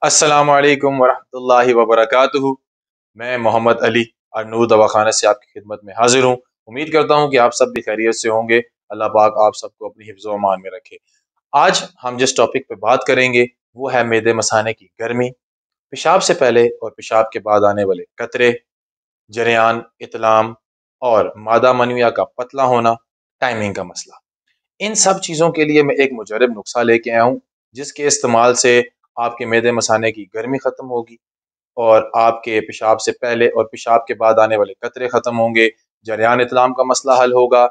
अस्सलाम वालेकुम वरहमतुल्लाहि वबरकातुहू। मैं मोहम्मद अली नूर दवाखाना से आपकी खिदमत में हाजिर हूँ। उम्मीद करता हूँ कि आप सब भी खैरियत से होंगे। अल्लाह पाक आप सबको अपनी हिफ्ज़ व अमान में रखे। आज हम जिस टॉपिक पे बात करेंगे वो है मेदे मसाने की गर्मी, पेशाब से पहले और पेशाब के बाद आने वाले कतरे, जरियान, इतलाम और मादा मनविया का पतला होना, टाइमिंग का मसला। इन सब चीज़ों के लिए मैं एक मुजरब नुस्खा लेके आया हूँ, जिसके इस्तेमाल से आपके मैदे मसाने की गर्मी ख़त्म होगी और आपके पेशाब से पहले और पेशाब के बाद आने वाले कतरे ख़त्म होंगे, जरियान इतलाम का मसला हल होगा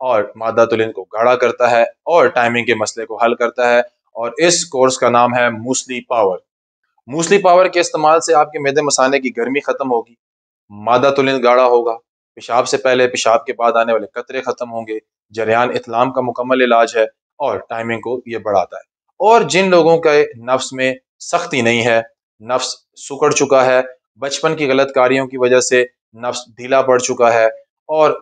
और मादा तुलिन को गाढ़ा करता है और टाइमिंग के मसले को हल करता है। और इस कोर्स का नाम है मूसली पावर। मूसली पावर के इस्तेमाल से आपके मैदे मसाने की गर्मी ख़त्म होगी, मादा तुलिन गाढ़ा होगा, पेशाब से पहले पेशाब के बाद आने वाले कतरे ख़त्म होंगे, जरियान इतलाम का मुकम्मल इलाज है और टाइमिंग को ये बढ़ाता है। और जिन लोगों के नफ्स में सख्ती नहीं है, नफ्स सुकड़ चुका है, बचपन की गलत कारियों की वजह से नफ्स ढीला पड़ चुका है और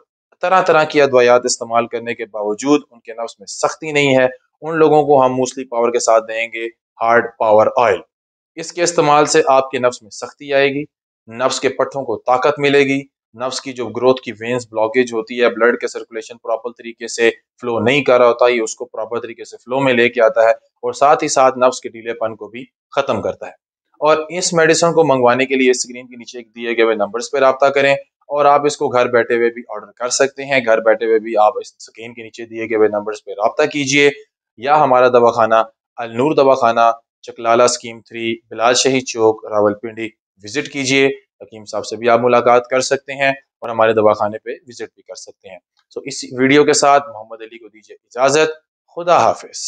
तरह तरह की अद्वियात इस्तेमाल करने के बावजूद उनके नफ्स में सख्ती नहीं है, उन लोगों को हम मूसली पावर के साथ देंगे हार्ड पावर ऑयल। इसके इस्तेमाल से आपके नफ्स में सख्ती आएगी, नफ्स के पट्टों को ताकत मिलेगी, नफ्स की जो ग्रोथ की वेन्स ब्लॉकेज होती है, ब्लड के सर्कुलेशन प्रॉपर तरीके से फ्लो नहीं कर रहा होता, ये उसको प्रॉपर तरीके से फ्लो में लेके आता है और साथ ही साथ नफ्स के ढीलेपन को भी खत्म करता है। और इस मेडिसिन को मंगवाने के लिए स्क्रीन के नीचे दिए गए हुए नंबर्स पर रब्ता करें और आप इसको घर बैठे हुए भी ऑर्डर कर सकते हैं। घर बैठे हुए भी आप इस स्क्रीन के नीचे दिए गए हुए नंबर्स पर रब्ता कीजिए या हमारा दवाखाना अल नूर दवाखाना, चकलाला स्कीम 3, बिलाल शहीद चौक, रावलपिंडी विजिट कीजिए। हकीम साहब से भी आप मुलाकात कर सकते हैं और हमारे दवाखाने पे विजिट भी कर सकते हैं। इस वीडियो के साथ मोहम्मद अली को दीजिए इजाज़त। खुदा हाफिज।